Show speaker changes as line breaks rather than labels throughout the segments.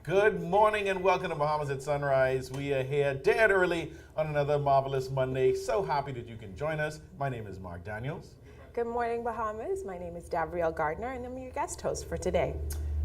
Good morning and welcome to Bahamas at Sunrise. We are here dead early on another marvelous Monday. So happy that you can join us. My name is Mark Daniels.
Good morning, Bahamas. My name is Davriel Gardner, and I'm your guest host for today.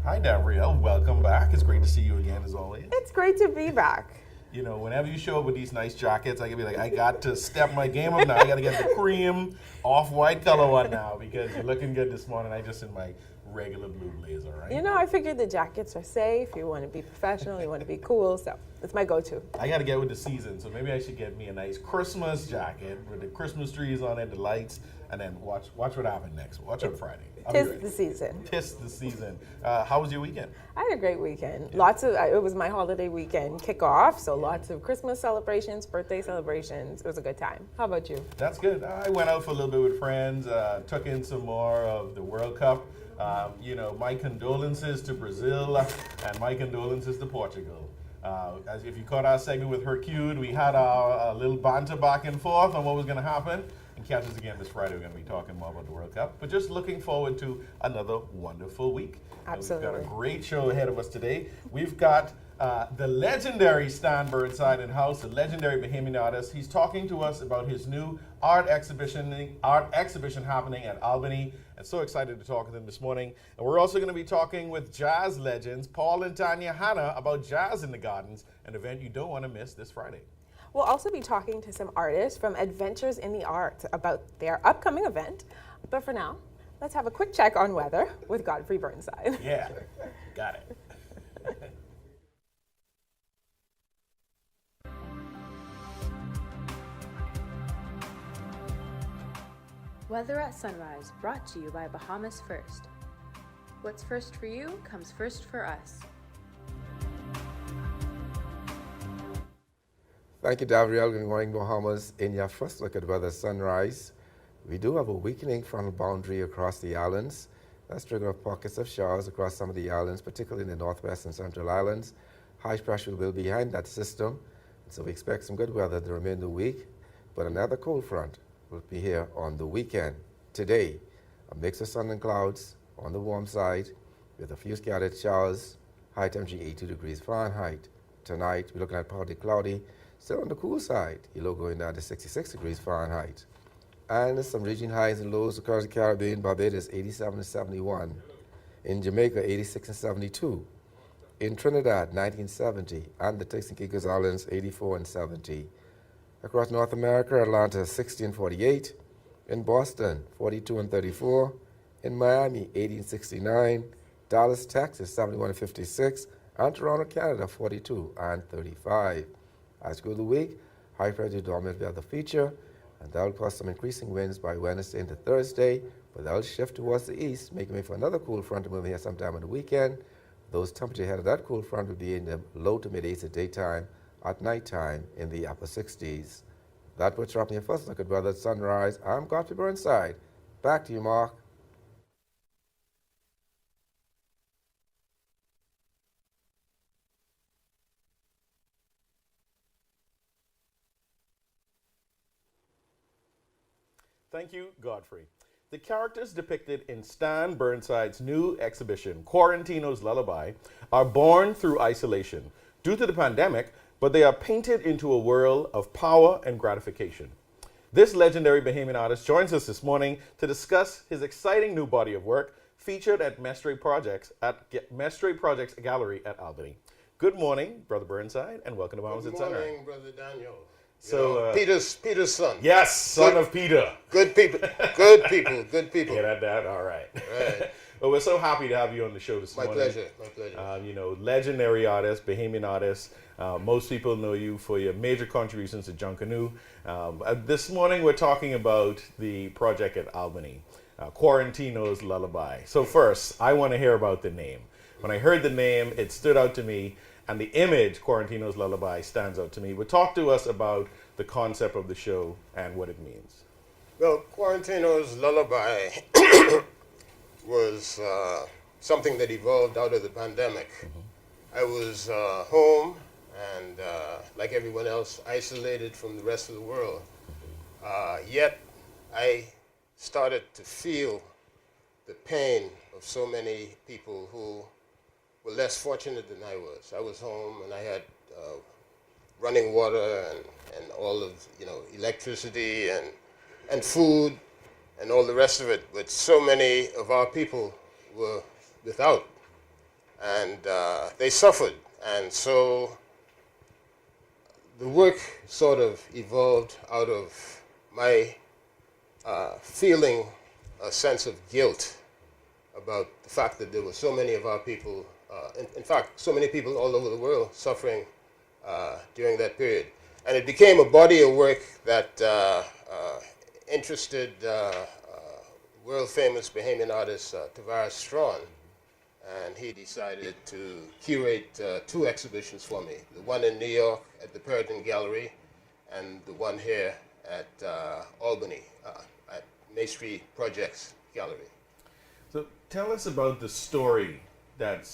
Hi, Davriel. Welcome back. It's great to see you again, as always.
It's great to be back.
You know, whenever you show up with these nice jackets, I can be like, I got to step my game up now. I got to get the cream off-white color one now because you're looking good this morning. I just in my regular blue blazer, right?
You know, I figured the jackets are safe. You want to be professional. You want to be cool. So it's my go-to.
I got to get with the season, so maybe I should get me a nice Christmas jacket with the Christmas trees on it, the lights, and then watch what happens next. Watch on Friday.
Tis the season.
Tis the season. How was your weekend?
I had a great weekend. Yeah. It was my holiday weekend kickoff, so lots of Christmas celebrations, birthday celebrations. It was a good time. How about you?
That's good. I went out for a little bit with friends, took in some more of the World Cup. You know, my condolences to Brazil and my condolences to Portugal. As if you caught our segment with Hercule, we had our little banter back and forth on what was going to happen. And catch us again this Friday. We're going to be talking more about the World Cup. But just looking forward to another wonderful week.
Absolutely.
We've got a great show ahead of us today. We've got the legendary Stan Burnside in house, the legendary Bahamian artist. He's talking to us about his new art exhibition happening at Albany. I'm so excited to talk with him this morning. And we're also going to be talking with jazz legends Paul and Tanya Hanna about Jazz in the Gardens, an event you don't want to miss this Friday.
We'll also be talking to some artists from Adventures in the Arts about their upcoming event. But for now, let's have a quick check on weather with Godfrey Burnside.
Yeah, got it.
Weather at Sunrise, brought to you by Bahamas First. What's first for you comes first for us.
Thank you, Davriel. Good morning, Bahamas. In your first look at weather sunrise, we do have a weakening frontal boundary across the islands. That's triggering off pockets of showers across some of the islands, particularly in the northwest and central islands. High pressure will be behind that system, so we expect some good weather the remainder of the week. But another cold front will be here on the weekend. Today, a mix of sun and clouds on the warm side with a few scattered showers, high temperature 82 degrees Fahrenheit. Tonight, we're looking at partly cloudy, still on the cool side, low going down to 66 degrees Fahrenheit. And some region highs and lows across the Caribbean, Barbados 87 and 71. In Jamaica, 86 and 72. In Trinidad, 1970. And the Turks and Caicos Islands, 84 and 70. Across North America, Atlanta 60 and 48. In Boston, 42 and 34. In Miami, 80 and 69. Dallas, Texas, 71 and 56. And Toronto, Canada, 42 and 35. As we go the week, high pressure dominant weather feature, and that will cause some increasing winds by Wednesday into Thursday, but that will shift towards the east, making way for another cool front to move here sometime on the weekend. Those temperatures ahead of that cool front will be in the low to mid 80s at daytime, at nighttime in the upper 60s. That puts up your first look at weather at sunrise. I'm Godfrey Burnside. Back to you, Mark.
Thank you, Godfrey. The characters depicted in Stan Burnside's new exhibition, Quarantino's Lullaby, are born through isolation due to the pandemic, but they are painted into a world of power and gratification. This legendary Bahamian artist joins us this morning to discuss his exciting new body of work featured at Mestre Projects Gallery at Albany. Good morning, Brother Burnside, and welcome to Bahamas at Sunrise.
Good morning, Brother Daniel.
So,
Peter's son.
Yes, son of Peter.
Good people. Good people. Good people.
Yeah, that. All right.
Right.
Well, we're so happy to have you on the show this
My
morning.
pleasure. My pleasure.
You know, legendary artist, Bahamian artist. Most people know you for your major contributions to Junkanoo. This morning, we're talking about the project at Albany, Quarantino's Lullaby. So first, I want to hear about the name. When I heard the name, it stood out to me. And the image, Quarantino's Lullaby, stands out to me. But talk to us about the concept of the show and what it means.
Well, Quarantino's Lullaby was something that evolved out of the pandemic. Mm-hmm. I was home and, like everyone else, isolated from the rest of the world. Yet, I started to feel the pain of so many people who were were less fortunate than I was. I was home and I had running water and all of, electricity and food and all the rest of it. But so many of our people were without, and they suffered. And so the work sort of evolved out of my feeling a sense of guilt about the fact that there were so many of our people, in fact, so many people all over the world suffering during that period. And it became a body of work that interested world-famous Bahamian artist Tavares Strawn. And he decided to curate 2 exhibitions for me, the one in New York at the Puritan Gallery and the one here at Albany at Maestri Projects Gallery.
So tell us about the story that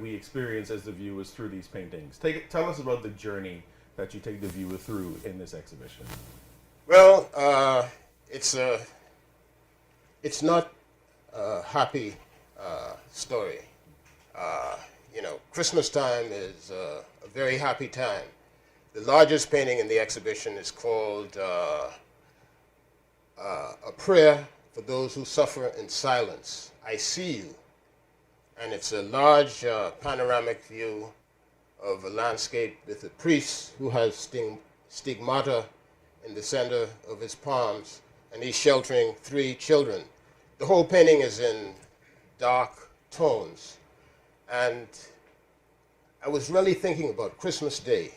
we experience as the viewers through these paintings. Tell us about the journey that you take the viewer through in this exhibition.
Well, it's not a happy story. Christmas time is a very happy time. The largest painting in the exhibition is called A Prayer for Those Who Suffer in Silence. I See You. And it's a large panoramic view of a landscape with a priest who has stigmata in the center of his palms, and he's sheltering 3 children. The whole painting is in dark tones. And I was really thinking about Christmas Day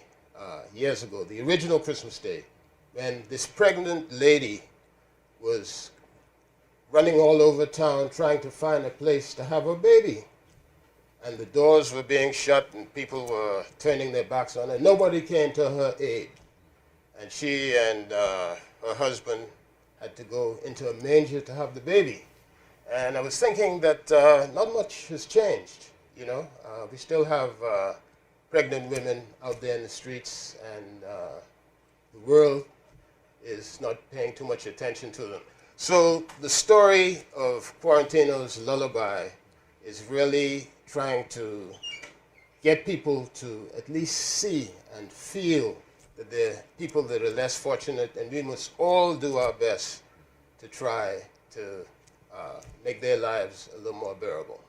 years ago, the original Christmas Day, when this pregnant lady was running all over town trying to find a place to have her baby. And the doors were being shut and people were turning their backs on her. Nobody came to her aid. And she and her husband had to go into a manger to have the baby. And I was thinking that not much has changed. We still have pregnant women out there in the streets, and the world is not paying too much attention to them. So the story of Quarantino's Lullaby is really trying to get people to at least see and feel that there are people that are less fortunate, and we must all do our best to try to make their lives a little more bearable.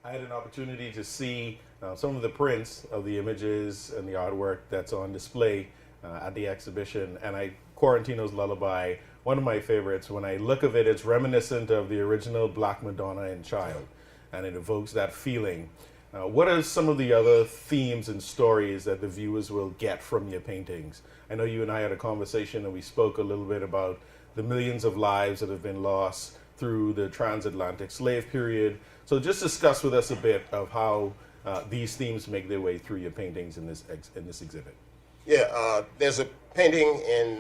I had an opportunity to see some of the prints of the images and the artwork that's on display at the exhibition, and Quarantino's Lullaby, one of my favorites. When I look at it, it's reminiscent of the original Black Madonna and Child, and it evokes that feeling. What are some of the other themes and stories that the viewers will get from your paintings? I know you and I had a conversation and we spoke a little bit about the millions of lives that have been lost through the transatlantic slave period. So just discuss with us a bit of how these themes make their way through your paintings in this exhibit.
Yeah, there's a painting in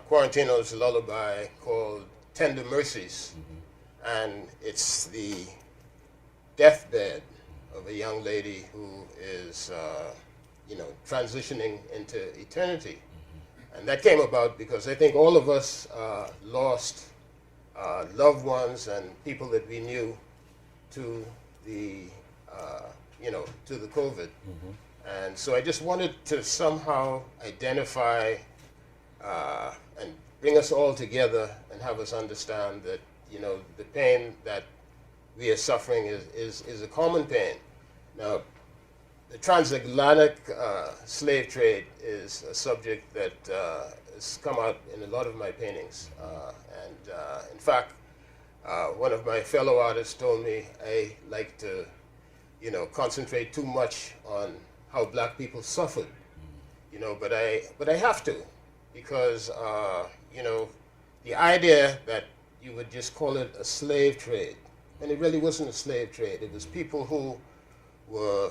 Quarantino's Lullaby called Tender Mercies, and it's the deathbed of a young lady who is, transitioning into eternity. And that came about because I think all of us lost loved ones and people that we knew to the, to the COVID. And so I just wanted to somehow identify and bring us all together and have us understand that, the pain that we are suffering is a common pain. Now, the transatlantic slave trade is a subject that has come out in a lot of my paintings. In fact, one of my fellow artists told me I like to, concentrate too much on how black people suffered, but I have to, because, the idea that you would just call it a slave trade, and it really wasn't a slave trade. It was people who were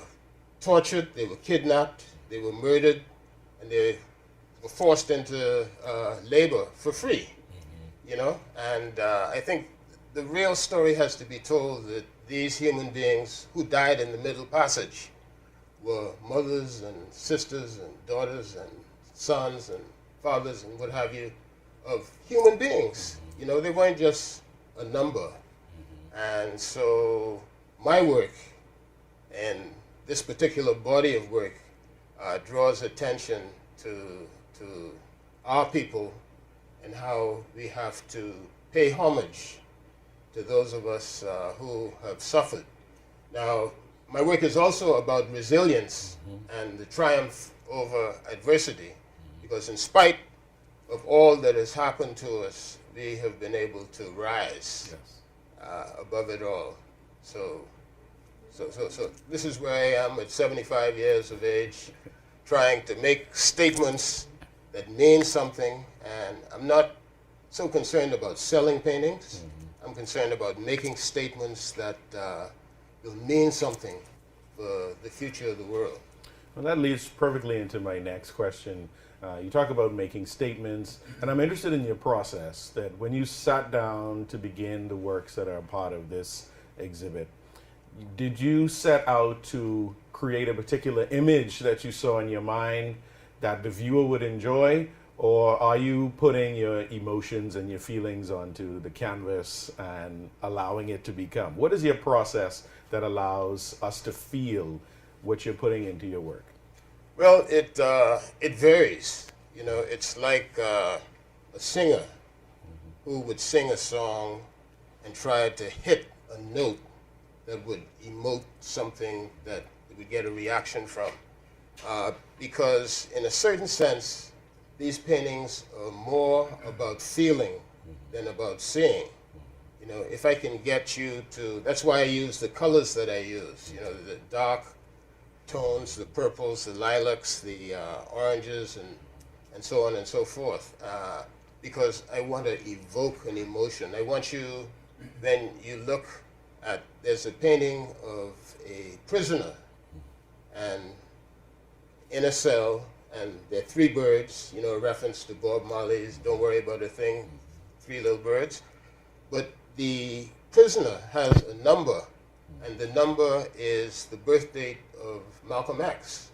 tortured, they were kidnapped, they were murdered, and they were forced into labor for free, And I think the real story has to be told that these human beings who died in the Middle Passage were mothers and sisters and daughters and sons and fathers and what have you of human beings. They weren't just a number. And so my work in this particular body of work draws attention to our people and how we have to pay homage to those of us who have suffered. Now, my work is also about resilience and the triumph over adversity, because in spite of all that has happened to us, we have been able to rise above it all. So this is where I am at 75 years of age, trying to make statements that mean something, and I'm not so concerned about selling paintings. I'm concerned about making statements that will mean something for the future of the world.
Well, that leads perfectly into my next question. You talk about making statements, and I'm interested in your process, that when you sat down to begin the works that are part of this exhibit, did you set out to create a particular image that you saw in your mind that the viewer would enjoy, or are you putting your emotions and your feelings onto the canvas and allowing it to become? What is your process that allows us to feel what you're putting into your work?
Well, it varies. You know, it's like a singer who would sing a song and try to hit a note that would emote something that would get a reaction from. Because in a certain sense, these paintings are more about feeling than about seeing. You know, if I can get you to, that's why I use the colors that I use, you know, the dark tones, the purples, the lilacs, the oranges, and so on and so forth, because I want to evoke an emotion. I want you, when you look at, there's a painting of a prisoner and in a cell, and there are 3 birds, you know, a reference to Bob Marley's Don't Worry About a Thing, 3 little birds. But the prisoner has a number, and the number is the birth date of Malcolm X.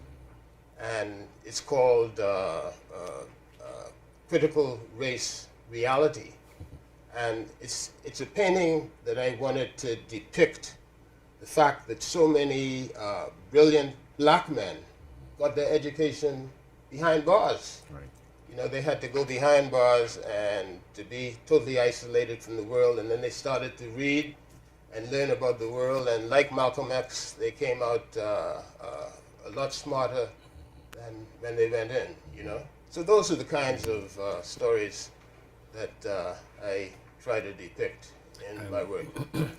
And it's called Critical Race Reality. And it's a painting that I wanted to depict the fact that so many brilliant black men got their education behind bars.
Right.
You know, they had to go behind bars and to be totally isolated from the world, and then they started to read and learn about the world, and like Malcolm X, they came out a lot smarter than when they went in, you know. So those are the kinds of stories that I try to depict in my work.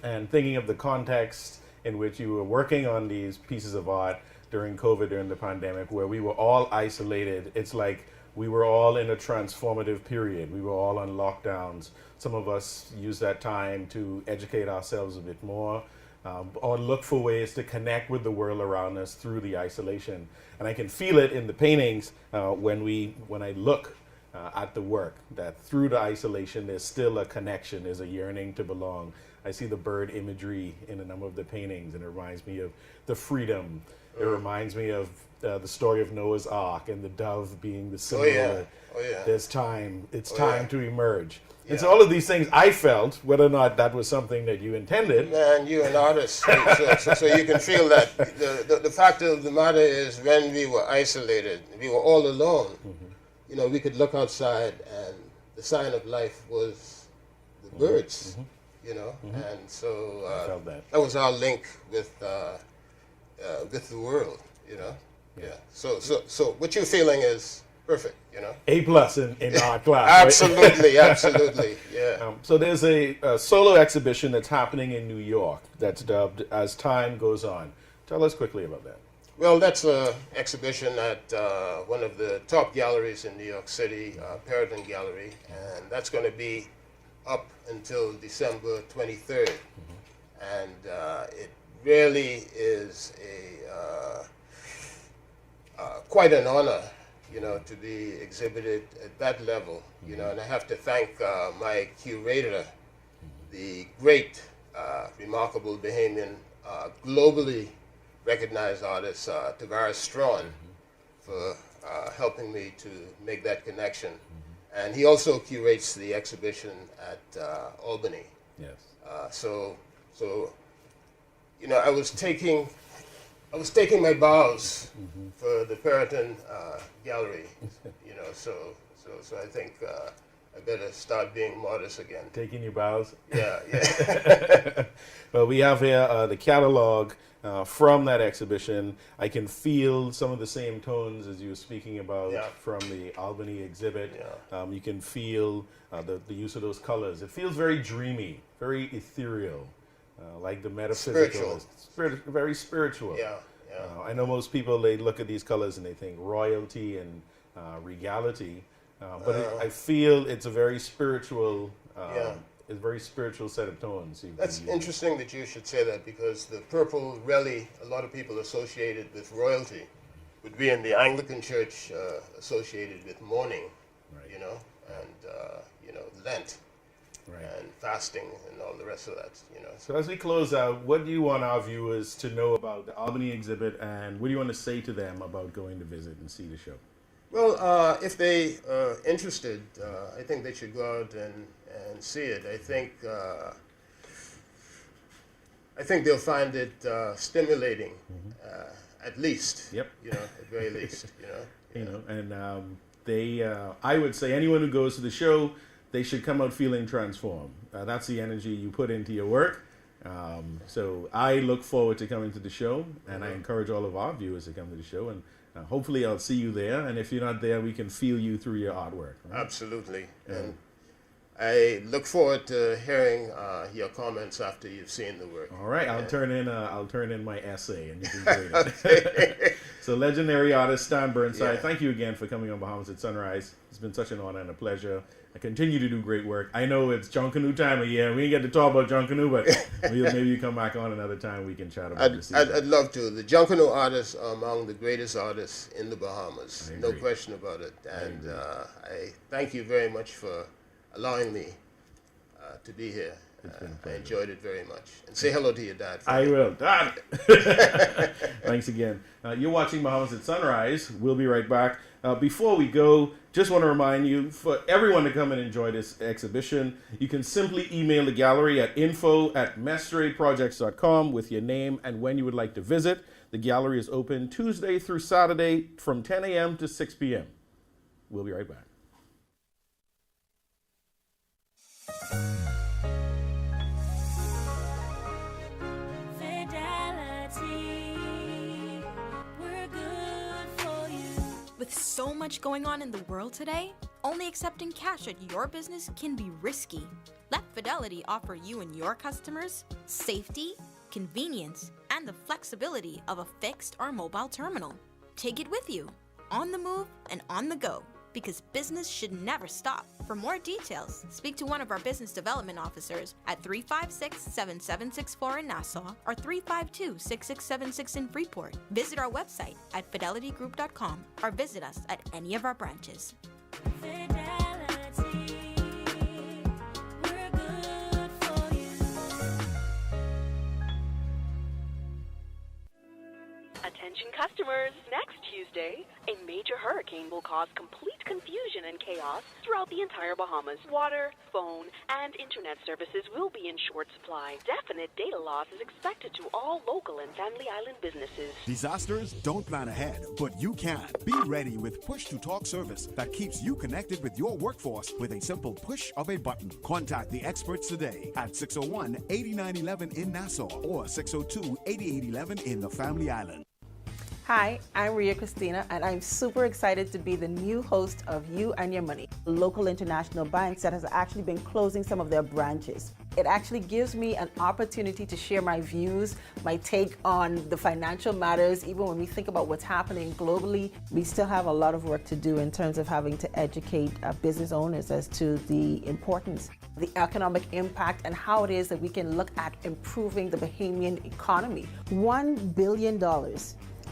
And thinking of the context in which you were working on these pieces of art during COVID, during the pandemic, where we were all isolated, it's like we were all in a transformative period. We were all on lockdowns. Some of us use that time to educate ourselves a bit more, or look for ways to connect with the world around us through the isolation. And I can feel it in the paintings when I look at the work, that through the isolation there's still a connection, there's a yearning to belong. I see the bird imagery in a number of the paintings, and it reminds me of the freedom. It reminds me of the story of Noah's Ark and the dove being the symbol.
Oh yeah.
There's time. It's time to emerge. Yeah. And so all of these things I felt, whether or not that was something that you intended.
Man, you're an artist, so you can feel that. The fact of the matter is, when we were isolated, we were all alone. You know, we could look outside, and the sign of life was the birds. You know, and so
I felt that.
That was our link with the world. You know, So what you're feeling is perfect. You know,
A+ in art class.
Absolutely,
right?
Absolutely, yeah.
So there's a solo exhibition that's happening in New York that's dubbed As Time Goes On. Tell us quickly about that.
Well, that's an exhibition at one of the top galleries in New York City, Peregrine Gallery, and that's going to be up until December 23rd. And it really is quite an honor, you know, to be exhibited at that level, you know, and I have to thank my curator, the great, remarkable Bahamian, globally recognized artist, Tavares Strawn, for helping me to make that connection. And he also curates the exhibition at Albany.
Yes.
So, you know, I was taking I was taking my bows for the Perrotin Gallery, you know, so I think I better start being modest again.
Taking your bows.
Yeah.
Well, we have here the catalog from that exhibition. I can feel some of the same tones as you were speaking about from the Albany exhibit.
Yeah.
You can feel the use of those colors. It feels very dreamy, very ethereal, like the metaphysical. Very spiritual.
Yeah.
I know most people, they look at these colors and they think royalty and regality, but I feel it's a very spiritual a very spiritual set of tones.
That's interesting that you should say that, because the purple really, a lot of people associated with royalty would be in the Anglican Church, associated with mourning, you know, and, you know, Lent and fasting and all the rest of that, you know.
So as we close out, what do you want our viewers to know about the Albany exhibit, and what do you want to say to them about going to visit and see the show?
Well, if they are interested, I think they should go out and see it. I think they'll find it stimulating, at least.
Yep.
You know, at very least. You know.
You know, and I would say anyone who goes to the show, they should come out feeling transformed. That's the energy you put into your work. So I look forward to coming to the show, and I encourage all of our viewers to come to the show, and hopefully I'll see you there, and if you're not there, we can feel you through your artwork. Right?
Absolutely. And I look forward to hearing your comments after you've seen the work.
All right, I'll turn in my essay, and you can grade it. So legendary artist Stan Burnside, thank you again for coming on Bahamas at Sunrise. It's been such an honor and a pleasure. I continue to do great work. I know it's John Canoe time of year. We ain't get to talk about John Canoe, but maybe you come back on another time. We can chat about this.
I'd love to. The John Canoe artists are among the greatest artists in the Bahamas. No question about it. And I thank you very much for allowing me to be here. I enjoyed it very much. And say hello to your dad.
I will. Dad! Thanks again. You're watching Bahamas at Sunrise. We'll be right back. Before we go, just want to remind you, for everyone to come and enjoy this exhibition, you can simply email the gallery at info@mestradeprojects.com with your name and when you would like to visit. The gallery is open Tuesday through Saturday from 10 a.m. to 6 p.m. We'll be right back.
With so much going on in the world today, only accepting cash at your business can be risky. Let Fidelity offer you and your customers safety, convenience, and the flexibility of a fixed or mobile terminal. Take it with you, on the move and on the go, because business should never stop. For more details, speak to one of our business development officers at 356-7764 in Nassau or 352-6676 in Freeport. Visit our website at fidelitygroup.com or visit us at any of our branches.
Attention customers, next Tuesday, a major hurricane will cause complete confusion and chaos throughout the entire Bahamas. Water, phone, and internet services will be in short supply. Definite data loss is expected to all local and Family Island businesses.
Disasters don't plan ahead, but you can. Be ready with push-to-talk service that keeps you connected with your workforce with a simple push of a button. Contact the experts today at 601-8911 in Nassau or 602-8811 in the Family Island.
Hi, I'm Ria Christina, and I'm super excited to be the new host of You and Your Money, local international banks that has actually been closing some of their branches. It actually gives me an opportunity to share my views, my take on the financial matters. Even when we think about what's happening globally, we still have a lot of work to do in terms of having to educate business owners as to the importance, the economic impact, and how it is that we can look at improving the Bahamian economy. $1 billion.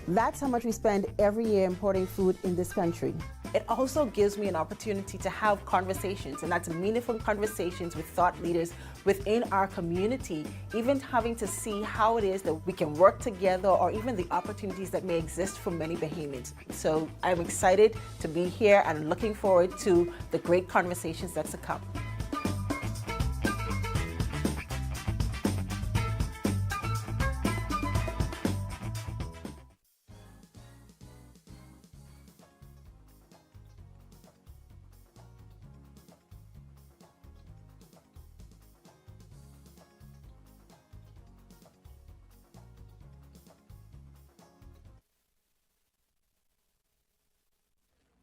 That's how much we spend every year importing food in this country. It also gives me an opportunity to have conversations, and that's meaningful conversations with thought leaders within our community, even having to see how it is that we can work together or even the opportunities that may exist for many Bahamians. So I'm excited to be here and looking forward to the great conversations that's to come.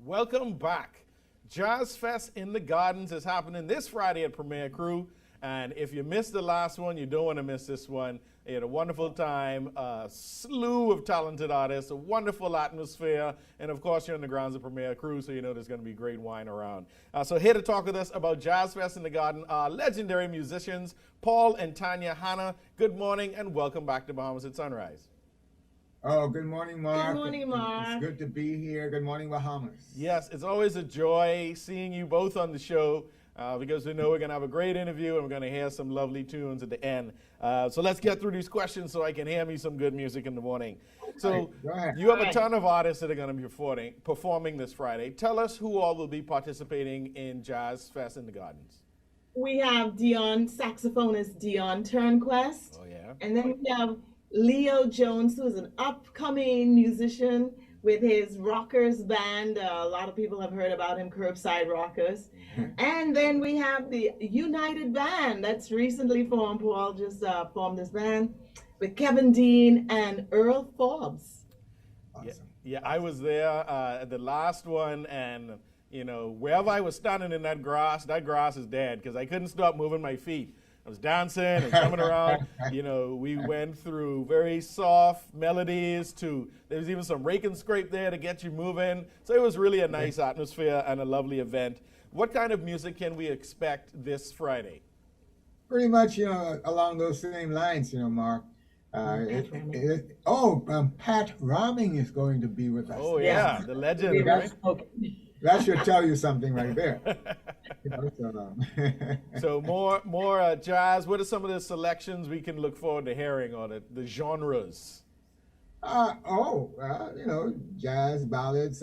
Welcome back. Jazz Fest in the Gardens is happening this Friday at Premier Crew. And if you missed the last one, you don't want to miss this one. They had a wonderful time, a slew of talented artists, a wonderful atmosphere, and of course you're in the grounds of Premier Crew, so you know there's going to be great wine around. So here to talk with us about Jazz Fest in the Garden are legendary musicians, Paul and Tanya Hanna. Good morning and welcome back to Bahamas at Sunrise.
Oh, good morning, Mark.
Good morning, Mark.
It's good to be here. Good morning, Bahamas.
Yes, it's always a joy seeing you both on the show. Because we know we're going to have a great interview and we're going to hear some lovely tunes at the end. So let's get through these questions so I can hear me some good music in the morning. So you have a ton of artists that are going to be performing this Friday. Tell us who all will be participating in Jazz Fest in the Gardens.
We have Dion, saxophonist Dion Turnquest.
Oh, yeah.
And then we have Leo Jones, who is an upcoming musician with his Rockers band. A lot of people have heard about him, Curbside Rockers. And then we have the United Band that's recently formed. Paul just formed this band with Kevin Dean and Earl Forbes.
Awesome.
Yeah, I was there at the last one, and you know, wherever I was standing in that grass is dead because I couldn't stop moving my feet. I was dancing and coming around. You know, we went through very soft melodies to, there was even some rake and scrape there to get you moving. So it was really a nice atmosphere and a lovely event. What kind of music can we expect this Friday?
Pretty much, along those same lines, Mark. Pat Raming is going to be with us.
Oh, yeah, the legend, right?
That should tell you something right there.
So more jazz. What are some of the selections we can look forward to hearing, or the genres?
Jazz ballads,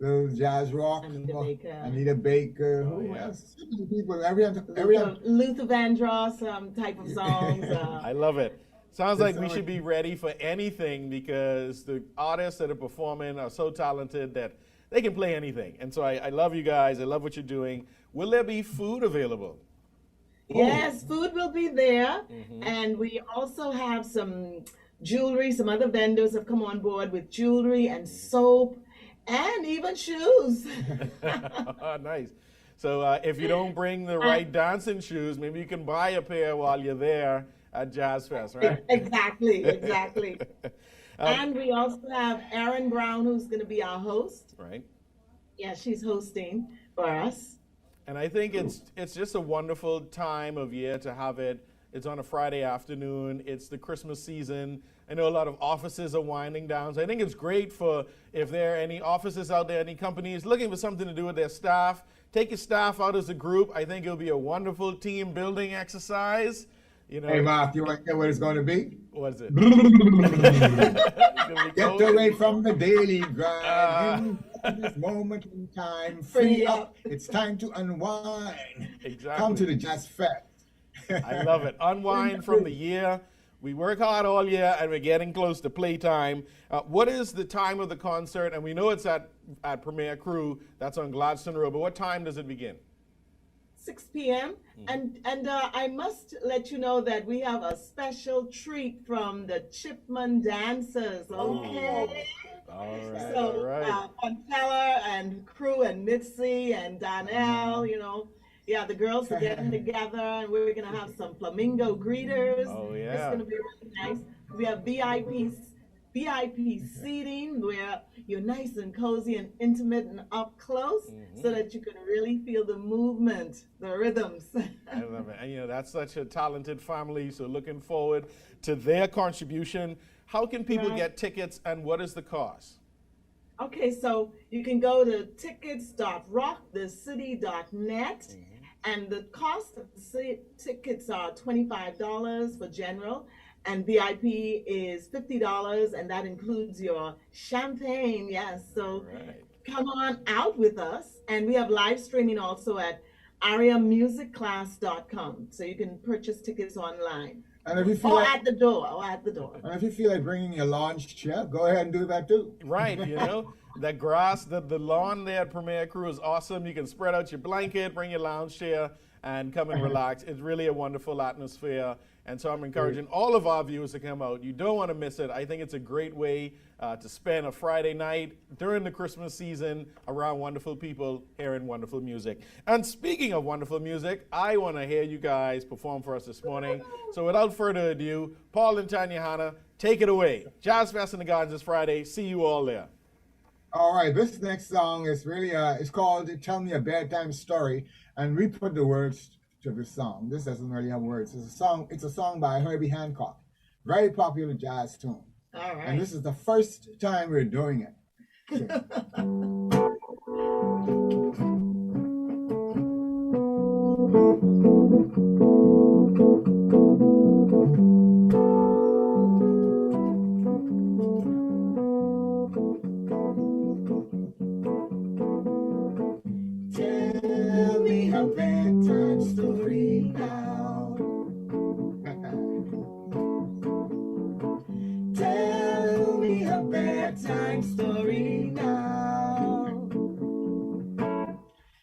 those jazz rock. Anita Baker. Who else? People,
Luther Vandross type of songs.
I love it. Sounds like we should be ready for anything because the artists that are performing are so talented that they can play anything. And so I love you guys. I love what you're doing. Will there be food available?
Yes, food will be there. And we also have some jewelry. Some other vendors have come on board with jewelry and soap and even shoes.
Nice. So if you don't bring the right dancing shoes, maybe you can buy a pair while you're there at Jazz Fest, right?
Exactly. And we also have Erin Brown, who's going to be our host.
Right.
Yeah, she's hosting for us.
And I think it's just a wonderful time of year to have it. It's on a Friday afternoon. It's the Christmas season. I know a lot of offices are winding down. So I think it's great for if there are any offices out there, any companies looking for something to do with their staff. Take your staff out as a group. I think it'll be a wonderful team building exercise. You know,
hey, Mark, you want to know what it's going to be?
What is it?
Get away from the daily grind. In this moment in time, free up. It's time to unwind.
Exactly.
Come to the Jazz Fest.
I love it. Unwind from the year. We work hard all year, and we're getting close to playtime. What is the time of the concert? And we know it's at Premier Crew. That's on Gladstone Road. But what time does it begin?
6 p.m. And I must let you know that we have a special treat from the Chipman Dancers. Okay.
All right.
So Montella and Crew and Mitzi and Danielle, the girls are getting together, and we're gonna have some flamingo greeters.
Oh yeah.
It's gonna be really nice. We have VIP seating where you're nice and cozy and intimate and up close so that you can really feel the movement, the rhythms.
I love it. And that's such a talented family, so looking forward to their contribution. How can people get tickets, and what is the cost?
Okay, so you can go to tickets.rockthecity.net, and the cost of the tickets are $25 for general, and VIP is $50, and that includes your champagne. Yes, so come on out with us. And we have live streaming also at ariamusicclass.com, so you can purchase tickets online.
And if you feel
at the door.
And if you feel like bringing your lounge chair, go ahead and do that too.
Right, that grass, the lawn there at Premier Crew is awesome. You can spread out your blanket, bring your lounge chair, and come and relax. It's really a wonderful atmosphere. And so I'm encouraging all of our viewers to come out. You don't want to miss it. I think it's a great way to spend a Friday night during the Christmas season around wonderful people hearing wonderful music. And speaking of wonderful music, I want to hear you guys perform for us this morning. So without further ado, Paul and Tanya, Hanna, take it away. Jazz Fest in the Gardens this Friday. See you all there.
All right, this next song is really, it's called Tell Me a Bedtime Story, and we put the words to the song. This doesn't really have words. It's a song by Herbie Hancock. Very popular jazz tune.
All right.
And this is the first time we're doing it. Tell me a bedtime story now. Tell me a bedtime story now.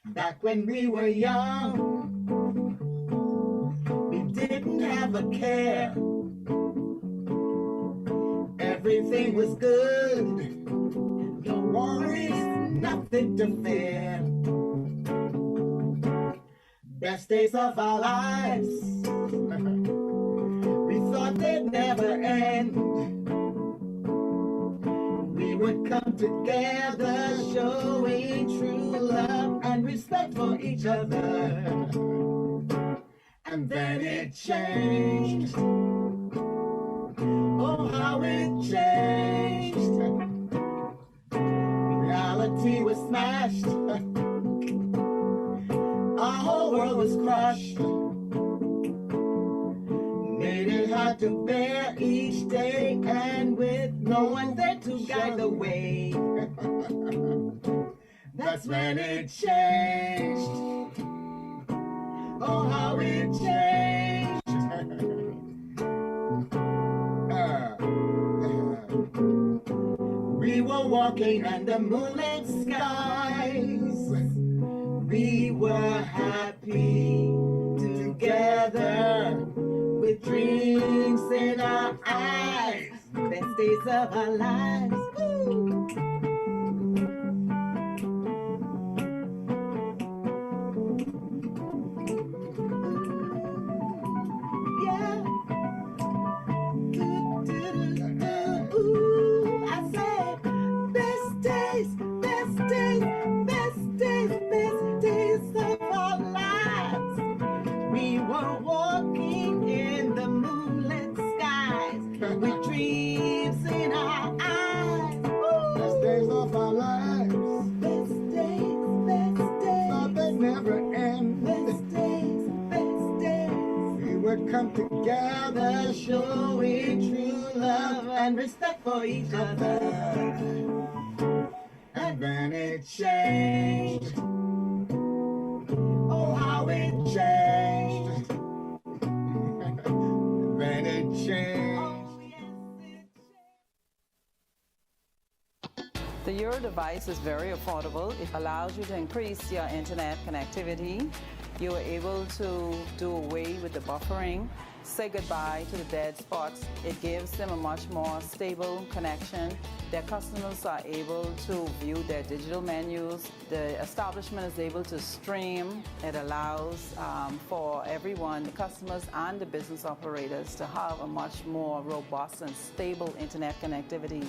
Back when we were young, we didn't have a care. Everything was good, no worries, nothing to fear. Best days of our lives, we thought they'd never end. We would come together, showing true love and respect for each other. And then it changed. Oh, how it changed. Reality was smashed. Our whole world was crushed. Made it hard to bear each day, and with no one there to guide the way. That's when it changed. Oh, how it changed. We were walking under moonlit skies. We were happy together with dreams in our eyes. Best days of our lives. Ooh. Yeah. Ooh, I said, best days, best days, best days, best days of our lives. We were walking in the moonlit skies with dreams in our eyes. Ooh. Best days of our lives. Best days, best days. Thought they never end. Best days, best days. We would come together, showing true love and respect for each other. And then it changed. Oh, how it changed. Then it changed.
The Euro device is very affordable. It allows you to increase your internet connectivity. You are able to do away with the buffering, say goodbye to the dead spots. It gives them a much more stable connection. Their customers are able to view their digital menus. The establishment is able to stream. It allows for everyone, the customers and the business operators, to have a much more robust and stable internet connectivity.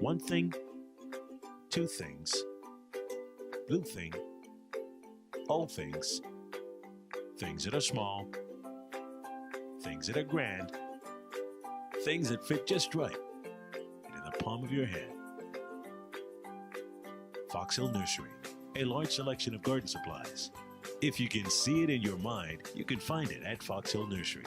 One thing, two things, blue thing, all things, things that are small, things that are grand, things that fit just right, and in the palm of your hand. Fox Hill Nursery, a large selection of garden supplies. If you can see it in your mind, you can find it at Fox Hill Nursery.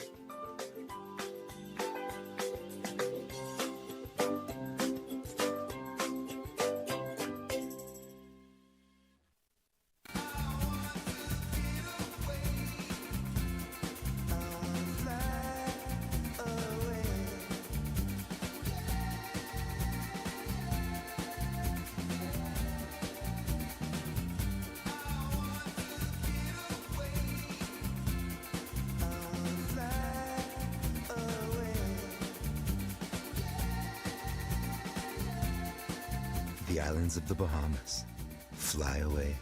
the islands of the Bahamas. Fly away.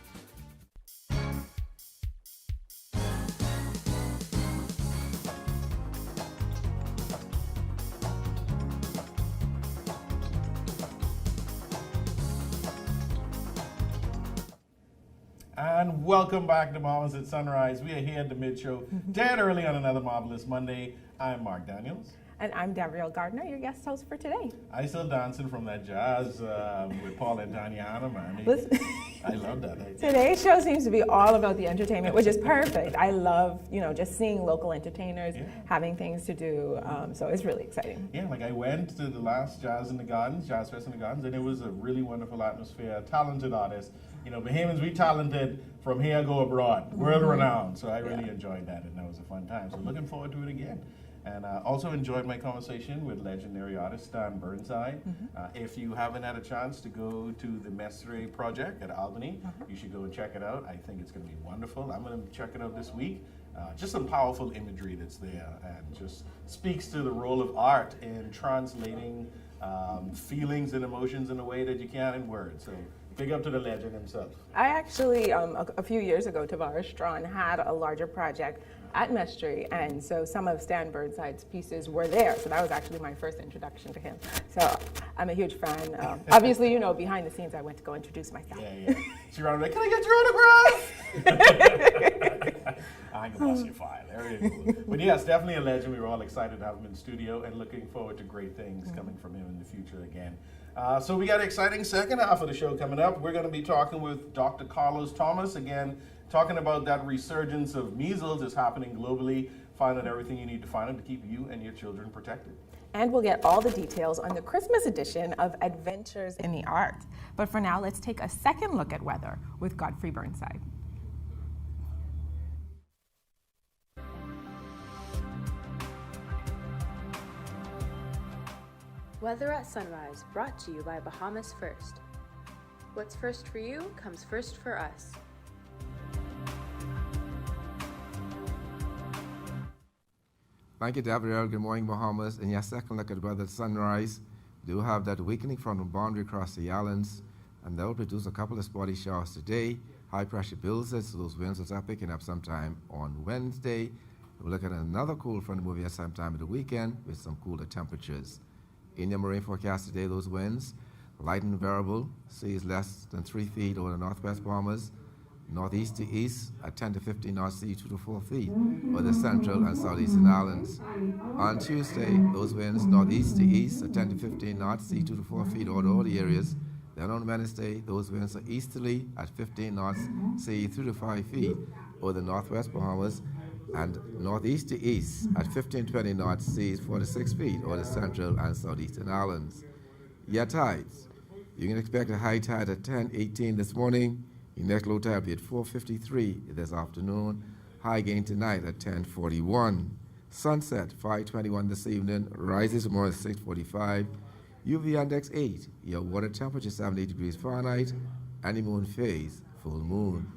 And welcome back to Bahamas at Sunrise. We are here at the mid-show, dead early on another marvelous Monday. I'm Mark Daniels.
And I'm Danielle Gardner, your guest host for today.
I still dancing from that jazz with Paul and Tanya, Hanna, man. I love that.
Today's show seems to be all about the entertainment, which is perfect. I love, just seeing local entertainers, having things to do. So it's really exciting.
Yeah, like I went to the last Jazz in the Gardens, Jazz Fest in the Gardens, and it was a really wonderful atmosphere, talented artists. Bahamians, we talented from here, go abroad, world renowned. So I really enjoyed that, and that was a fun time. So looking forward to it again. And also enjoyed my conversation with legendary artist Stan Burnside. If you haven't had a chance to go to the Mestre project at Albany, you should go and check it out. I think it's going to be wonderful. I'm going to check it out this week. Just some powerful imagery that's there, and just speaks to the role of art in translating feelings and emotions in a way that you can't in words. So big up to the legend himself.
I actually, a few years ago, Tavares Strawn had a larger project at Mestre, and so some of Stan Burnside's pieces were there. So that was actually my first introduction to him. So I'm a huge fan. Obviously, behind the scenes, I went to go introduce myself.
Yeah. She ran like, can I get your autograph? I can bust your file. There you go. But yes, definitely a legend. We were all excited to have him in studio and looking forward to great things coming from him in the future again. So we got an exciting second half of the show coming up. We're going to be talking with Dr. Carlos Thomas again, talking about that resurgence of measles is happening globally. Find out everything you need to find out to keep you and your children protected.
And we'll get all the details on the Christmas edition of Adventures in the Arts. But for now, let's take a second look at weather with Godfrey Burnside.
Weather at Sunrise, brought to you by Bahamas First. What's first for you comes first for us.
Thank you, Gabrielle. Good morning, Bahamas. In your second look at weather at sunrise, we do have that weakening from the boundary across the islands, and that will produce a couple of spotty showers today. High pressure builds it, so those winds will start picking up sometime on Wednesday. We'll look at another cool front moving at sometime of the weekend with some cooler temperatures. In your marine forecast today, those winds, light and variable, seas less than 3 feet over the northwest Bahamas, northeast to east at 10 to 15 knots, sea 2 to 4 feet over the central and southeastern islands. On Tuesday, those winds northeast to east at 10 to 15 knots, sea 2 to 4 feet over all the areas. Then on Wednesday, those winds are easterly at 15 knots, sea 3 to 5 feet over the northwest Bahamas, and northeast to east at 15-20 knots, seas 4 to 6 feet over the central and southeastern islands. Your tides. You can expect a high tide at 10:18 this morning. Your next low tide will be at 4:53 this afternoon. High gain tonight at 10:41. Sunset 5:21 this evening. Rises tomorrow at 6:45. UV index 8. Your water temperature 78 degrees Fahrenheit. Honeymoon phase, full moon.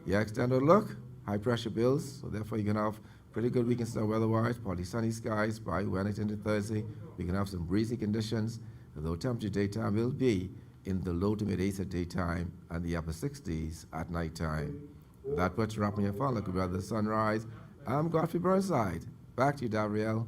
Your extended look. High pressure builds, so therefore you can have pretty good weekend start weather-wise. Partly sunny skies by Wednesday into Thursday. We can have some breezy conditions. The low temperature daytime will be in the low to mid 80s at daytime and the upper 60s at nighttime. That puts wrap on your phone look about the sunrise. I'm Godfrey Burnside. Back to you, Gabrielle.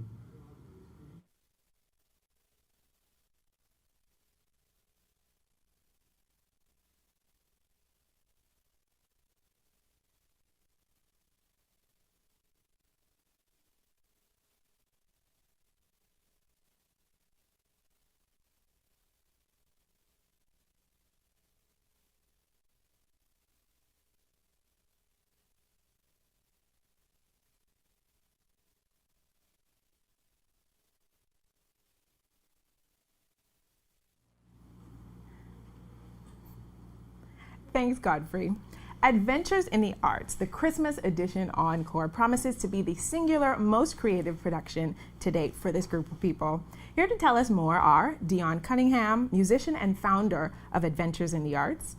Thanks, Godfrey. Adventures in the Arts, the Christmas edition encore, promises to be the singular, most creative production to date for this group of people. Here to tell us more are Dion Cunningham, musician and founder of Adventures in the Arts,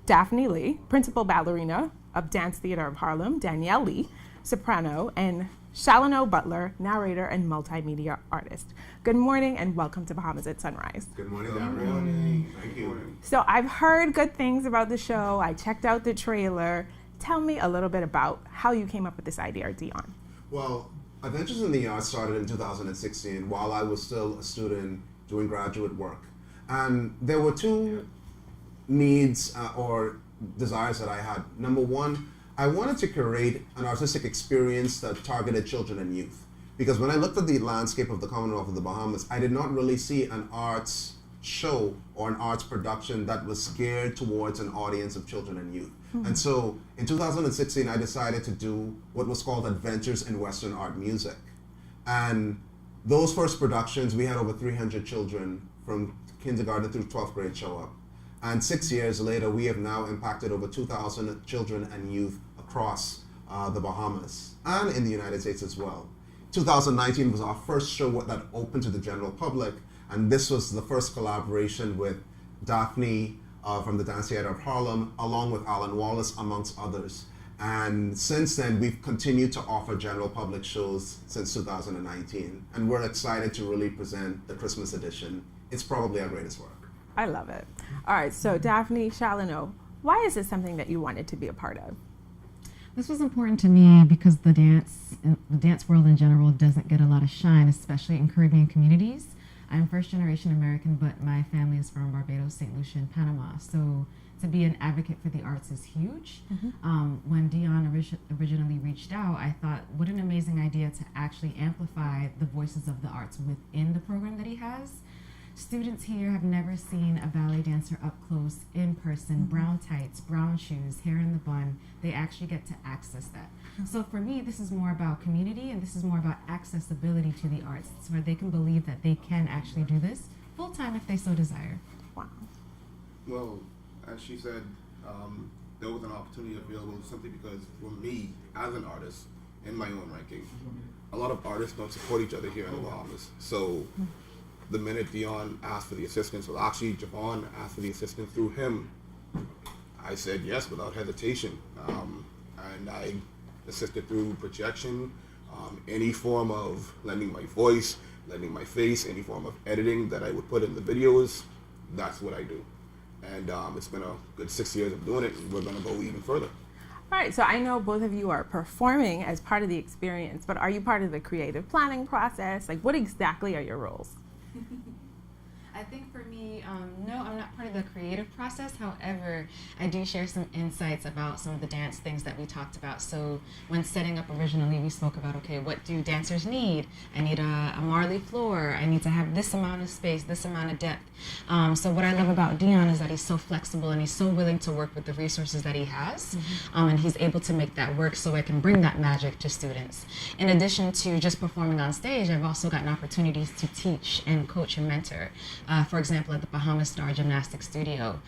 Daphne Lee, principal ballerina of Dance Theater of Harlem, Danielle Lee, soprano, and Shalano Butler, narrator and multimedia artist. Good morning and welcome to Bahamas at Sunrise.
Good morning, Daphne. Thank you.
So I've heard good things about the show. I checked out the trailer. Tell me a little bit about how you came up with this idea, Dion.
Well, Adventures in the Arts started in 2016 while I was still a student doing graduate work. And there were two needs or desires that I had. Number one, I wanted to create an artistic experience that targeted children and youth. Because when I looked at the landscape of the Commonwealth of the Bahamas, I did not really see an arts show or an arts production that was geared towards an audience of children and youth. And so in 2016, I decided to do what was called Adventures in Western Art Music. And those first productions, we had over 300 children from kindergarten through 12th grade show up. And 6 years later, we have now impacted over 2,000 children and youth across the Bahamas and in the United States as well. 2019 was our first show that opened to the general public, and this was the first collaboration with Daphne from the Dance Theater of Harlem, along with Alan Wallace, amongst others. And since then, we've continued to offer general public shows since 2019, and we're excited to really present the Christmas edition. It's probably our greatest work.
I love it. All right, so Daphne, Shalano, why is this something that you wanted to be a part of?
This was important to me because the dance world in general doesn't get a lot of shine, especially in Caribbean communities. I'm first generation American, but my family is from Barbados, St. Lucia, and Panama. So to be an advocate for the arts is huge. When Dion originally reached out, I thought, what an amazing idea to actually amplify the voices of the arts within the program that he has. Students here have never seen a ballet dancer up close, in person, brown tights, brown shoes, hair in the bun. They actually get to access that. So for me, this is more about community, and this is more about accessibility to the arts, so where they can believe that they can actually do this full-time if they so desire.
Wow.
Well, as she said, there was an opportunity available simply because for me, as an artist, in my own ranking, a lot of artists don't support each other here in the Bahamas. So the minute Dion asked for the assistance, well, actually Javon asked for the assistance through him, I said yes without hesitation. And I assisted through projection, any form of lending my voice, lending my face, any form of editing that I would put in the videos, that's what I do. And it's been a good 6 years of doing it, and we're gonna go even further.
All right, so I know both of you are performing as part of the experience, but are you part of the creative planning process? Like, what exactly are your roles?
I think for me, no, I'm not part of the creative process. However, I do share some insights about some of the dance things that we talked about. So when setting up originally, we spoke about, okay, what do dancers need? I need a Marley floor. I need to have this amount of space, this amount of depth. So what I love about Dion is that he's so flexible and he's so willing to work with the resources that he has. And he's able to make that work so I can bring that magic to students. In addition to just performing on stage, I've also gotten opportunities to teach and coach and mentor. For example, at the Bahamas Star Gymnastics Studio.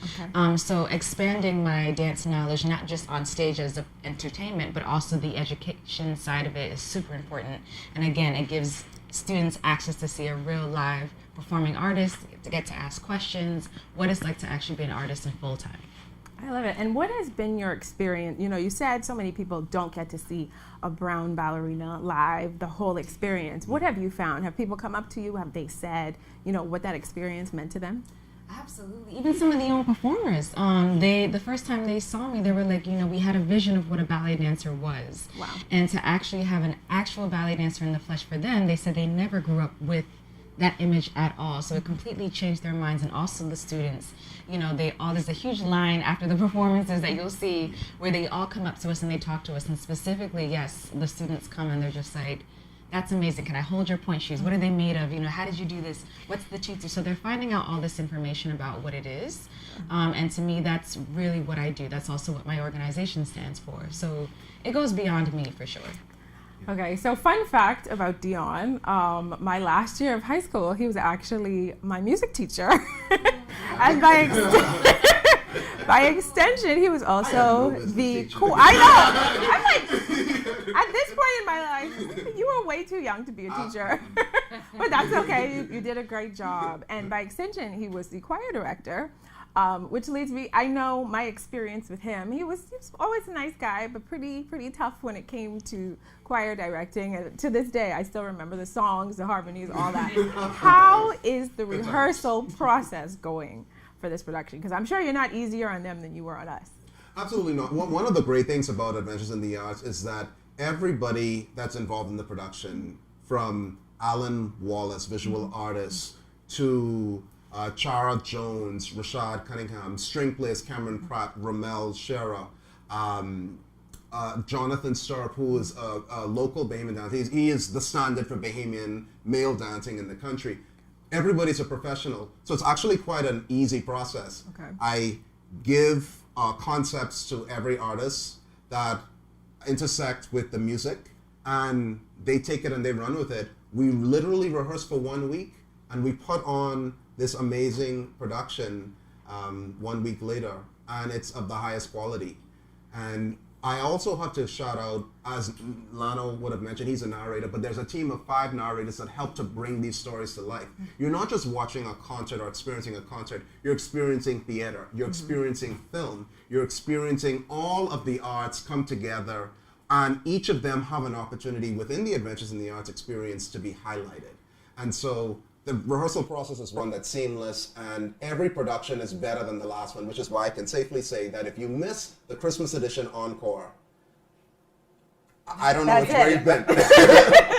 So expanding my dance knowledge, not just on stage as entertainment, but also the education side of it is super important. And again, it gives students access to see a real live performing artist, to get to ask questions, what it's like to actually be an artist in full time.
I love it. And what has been your experience? You know, you said so many people don't get to see a brown ballerina live, the whole experience. What have you found? Have people come up to you? Have they said, you know, what that experience meant to them?
Absolutely. Even some of the young performers, the first time they saw me, they were like, you know, we had a vision of what a ballet dancer was.
Wow.
And to actually have an actual ballet dancer in the flesh for them, they said they never grew up with that image at all. So it completely changed their minds. And also the students, you know, there's a huge line after the performances that you'll see where they all come up to us and they talk to us. And specifically, yes, the students come and they're just like, that's amazing. Can I hold your point shoes? What are they made of? You know, how did you do this? What's the tutu? So they're finding out all this information about what it is. And to me, that's really what I do. That's also what my organization stands for. So it goes beyond me for sure.
Okay, so fun fact about Dion, my last year of high school, he was actually my music teacher. And by extension, he was also the cool. I know. I'm like, at this point in my life, you were way too young to be a teacher. But that's okay. You did a great job. And by extension, he was the choir director Which leads me, I know my experience with him. He was always a nice guy, but pretty tough when it came to choir directing. And to this day, I still remember the songs, the harmonies, all that. How is the rehearsal process going for this production? Because I'm sure you're not easier on them than you were on us.
Absolutely not. One of the great things about Adventures in the Arts is that everybody that's involved in the production, from Alan Wallace, visual artist, to Chara Jones, Rashad Cunningham, string players Cameron Pratt, Ramel Shera, Jonathan Sturp, who is a local Bahamian dancer. He is the standard for Bahamian male dancing in the country. Everybody's a professional, so it's actually quite an easy process.
Okay.
I give concepts to every artist that intersect with the music, and they take it and they run with it. We literally rehearse for 1 week, and we put on this amazing production 1 week later, and it's of the highest quality. And I also have to shout out, as Lano would have mentioned, he's a narrator, but there's a team of 5 narrators that help to bring these stories to life. You're not just watching a concert or experiencing a concert, you're experiencing theater, you're experiencing film, you're experiencing all of the arts come together, and each of them have an opportunity within the Adventures in the Arts experience to be highlighted. And so the rehearsal process is one that's seamless, and every production is better than the last one, which is why I can safely say that if you miss the Christmas edition encore, I don't know which way you've been.